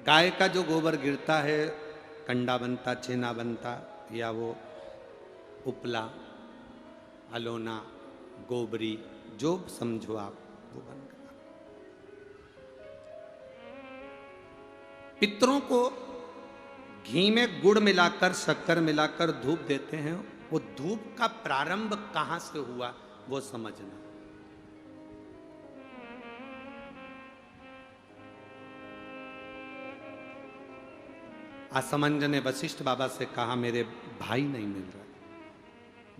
गाय का जो गोबर गिरता है, कंडा बनता, छेना बनता, या वो उपला, अलोना, गोबरी, जो समझो आप, वो बन गया। पितरों को घी में गुड़ मिलाकर, शक्कर मिलाकर धूप देते हैं। वो धूप का प्रारंभ कहां से हुआ वो समझना। असमंज ने वशिष्ठ बाबा से कहा, मेरे भाई नहीं मिल रहा।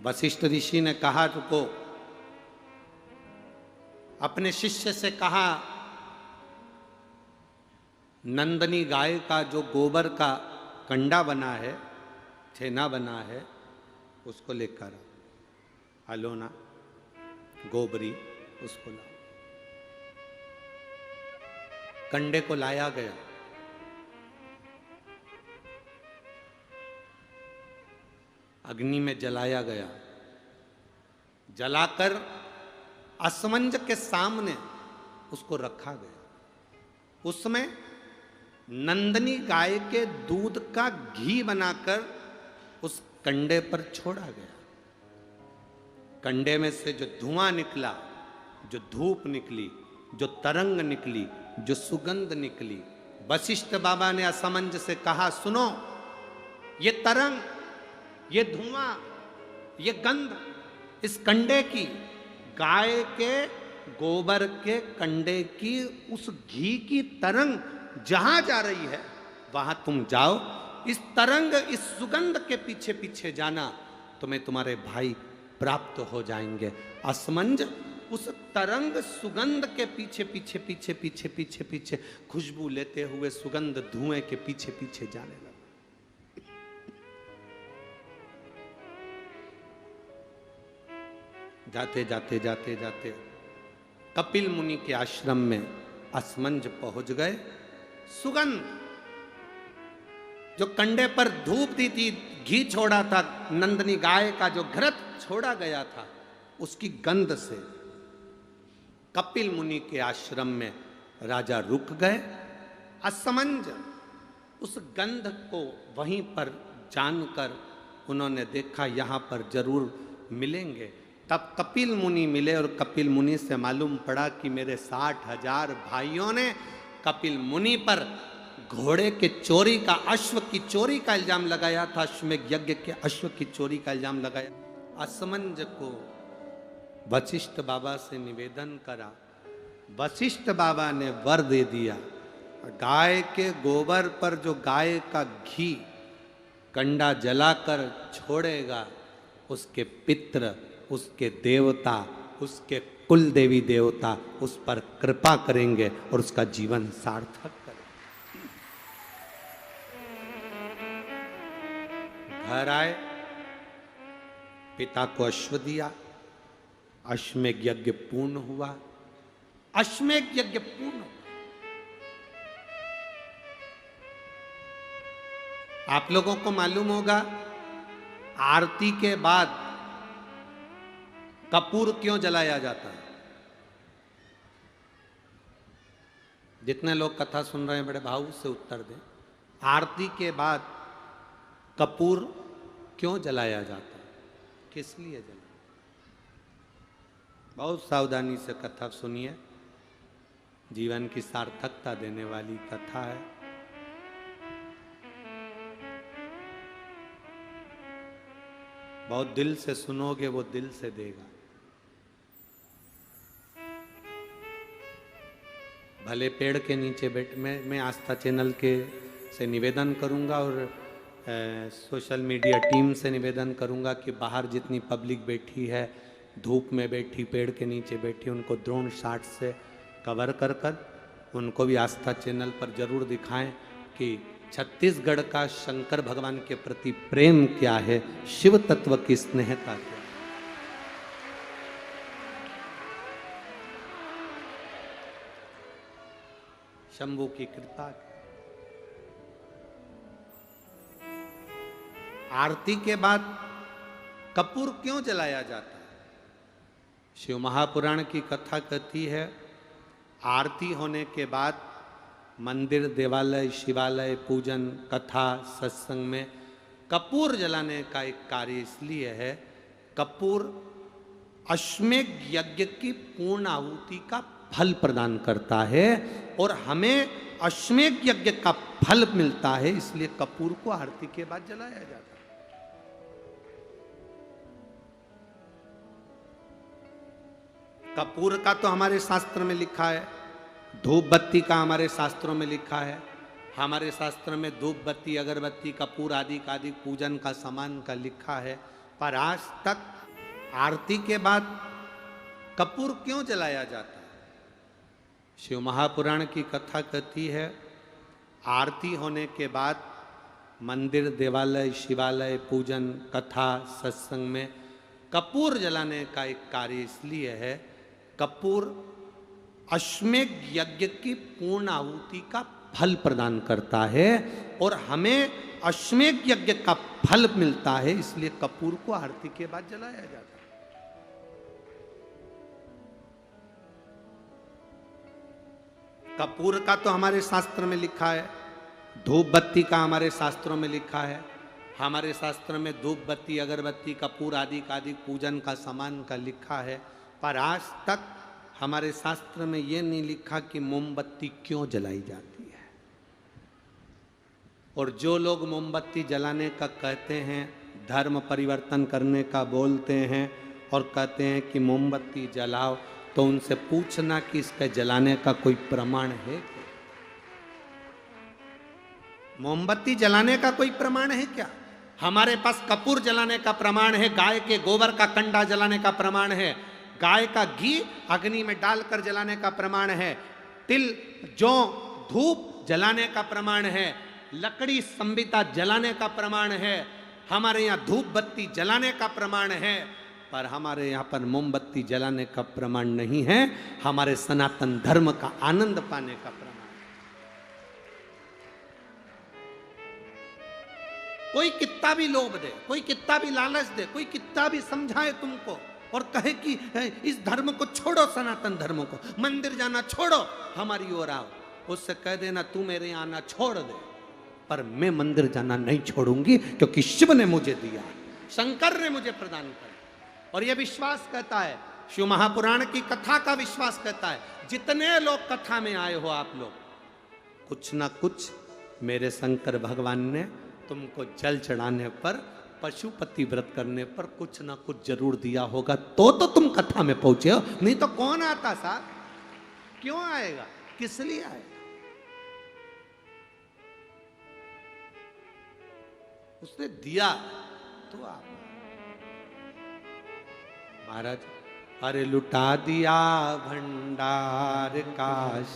वशिष्ठ ऋषि ने कहा, रुको। अपने शिष्य से कहा, नंदनी गाय का जो गोबर का कंडा बना है, छेना बना है, उसको लेकर अलोना, गोबरी, उसको लाओ। कंडे को लाया गया। अग्नि में जलाया गया। जलाकर असमंज के सामने उसको रखा गया। उसमें नंदनी गाय के दूध का घी बनाकर उस कंडे पर छोड़ा गया। कंडे में से जो धुआं निकला, जो धूप निकली, जो तरंग निकली, जो सुगंध निकली, वशिष्ठ बाबा ने असमंज से कहा, सुनो, ये तरंग, ये धुआं, ये गंध इस कंडे की, गाय के गोबर के कंडे की, उस घी की तरंग जहां जा रही है वहां तुम जाओ। इस तरंग, इस सुगंध के पीछे पीछे जाना, तुम्हें तुम्हारे भाई प्राप्त हो जाएंगे। असमंज उस तरंग सुगंध के पीछे पीछे पीछे पीछे पीछे पीछे खुशबू लेते हुए सुगंध धुएं के पीछे पीछे जाने लगा। जाते जाते जाते जाते कपिल मुनि के आश्रम में असमंज पहुंच गए। सुगंध, जो कंडे पर धूप दी थी, घी छोड़ा था, नंदनी गाय का जो घृत छोड़ा गया था, उसकी गंध से कपिल मुनि के आश्रम में राजा रुक गए। असमंज उस गंध को वहीं पर जानकर उन्होंने देखा, यहां पर जरूर मिलेंगे। तब कपिल मुनि मिले और कपिल मुनि से मालूम पड़ा कि मेरे 60,000 भाइयों ने कपिल मुनि पर घोड़े के चोरी का, अश्व की चोरी का इल्जाम लगाया था। अश्वमेध यज्ञ के अश्व की चोरी का इल्जाम लगाया। असमंज को वशिष्ठ बाबा से निवेदन करा। वशिष्ठ बाबा ने वर दे दिया, गाय के गोबर पर जो गाय का घी कंडा जलाकर छोड़ेगा, उसके पित्र, उसके देवता, उसके कुल देवी देवता उस पर कृपा करेंगे और उसका जीवन सार्थक करेंगे। घर आए, पिता को अश्व दिया, अश्वमेध यज्ञ पूर्ण हुआ। अश्वमेध यज्ञ पूर्ण हुआ। आप लोगों को मालूम होगा, आरती के बाद कपूर क्यों जलाया जाता है? जितने लोग कथा सुन रहे हैं बड़े भाव से उत्तर दें। आरती के बाद कपूर क्यों जलाया जाता है? किस लिए जलाया? बहुत सावधानी से कथा सुनिए, जीवन की सार्थकता देने वाली कथा है। बहुत दिल से सुनोगे, वो दिल से देगा। भले पेड़ के नीचे बैठ, मैं आस्था चैनल के से निवेदन करूंगा और सोशल मीडिया टीम से निवेदन करूंगा कि बाहर जितनी पब्लिक बैठी है, धूप में बैठी, पेड़ के नीचे बैठी, उनको ड्रोन शॉट से कवर कर कर उनको भी आस्था चैनल पर जरूर दिखाएं कि छत्तीसगढ़ का शंकर भगवान के प्रति प्रेम क्या है, शिव तत्व की स्नेहता क्या। शंभू की कृपा। आरती के बाद कपूर क्यों जलाया जाता है? शिव महापुराण की कथा कहती है, आरती होने के बाद मंदिर, देवालय, शिवालय, पूजन, कथा, सत्संग में कपूर जलाने का एक कार्य इसलिए है, कपूर अश्वमेध यज्ञ की पूर्ण आहुति का फल प्रदान करता है और हमें अश्वमेध यज्ञ का फल मिलता है, इसलिए कपूर को आरती के बाद जलाया जाता है। कपूर का तो हमारे शास्त्र में लिखा है, धूप बत्ती का हमारे शास्त्रों में लिखा है। हमारे शास्त्र में धूप बत्ती, अगरबत्ती, कपूर आदि का आदि पूजन का सामान का लिखा है, पर आज तक आरती के बाद कपूर क्यों जलाया जाता है? शिव महापुराण की कथा कहती है, आरती होने के बाद मंदिर, देवालय, शिवालय, पूजन, कथा, सत्संग में कपूर जलाने का एक कार्य इसलिए है, कपूर अश्वमेध यज्ञ की पूर्ण आहुति का फल प्रदान करता है और हमें अश्वमेध यज्ञ का फल मिलता है, इसलिए कपूर को आरती के बाद जलाया जाता है। कपूर का तो हमारे शास्त्र में लिखा है, धूप बत्ती का हमारे शास्त्रों में लिखा है। हमारे शास्त्र में धूप बत्ती, अगरबत्ती, कपूर आदि का आदि पूजन का सामान का लिखा है, पर आज तक हमारे शास्त्र में यह नहीं लिखा कि मोमबत्ती क्यों जलाई जाती है। और जो लोग मोमबत्ती जलाने का कहते हैं, धर्म परिवर्तन करने का बोलते हैं और कहते हैं कि मोमबत्ती जलाओ, तो उनसे पूछना कि इसके जलाने का कोई प्रमाण है क्या? मोमबत्ती जलाने का कोई प्रमाण है क्या? हमारे पास कपूर जलाने का प्रमाण है, गाय के गोबर का कंडा जलाने का प्रमाण है, गाय का घी अग्नि में डालकर जलाने का प्रमाण है, तिल, जौ, धूप जलाने का प्रमाण है, लकड़ी संबिता जलाने का प्रमाण है, हमारे यहाँ धूप बत्ती जलाने का प्रमाण है, पर हमारे यहाँ पर मोमबत्ती जलाने का प्रमाण नहीं है। हमारे सनातन धर्म का आनंद पाने का प्रमाण। कोई कितना भी लोभ दे, कोई कितना भी लालच दे, कोई कितना भी समझाए तुमको और कहे कि इस धर्म को छोड़ो, सनातन धर्म को, मंदिर जाना छोड़ो, हमारी ओर आओ, उससे कह देना तू मेरे यहाँ आना छोड़ दे, पर मैं मंदिर जाना नहीं छोड़ूंगी, क्योंकि शिव ने मुझे दिया, शंकर ने मुझे प्रदान किया। और यह विश्वास कहता है, शिव महापुराण की कथा का विश्वास कहता है, जितने लोग कथा में आए हो आप लोग, कुछ ना कुछ मेरे शंकर भगवान ने तुमको जल चढ़ाने पर, पशुपति व्रत करने पर कुछ ना कुछ जरूर दिया होगा, तो तुम कथा में पहुंचे हो, नहीं तो कौन आता साहब? क्यों आएगा? किस लिए आएगा? उसने दिया तो आप। महाराज, अरे लुटा दिया भंडार काशी।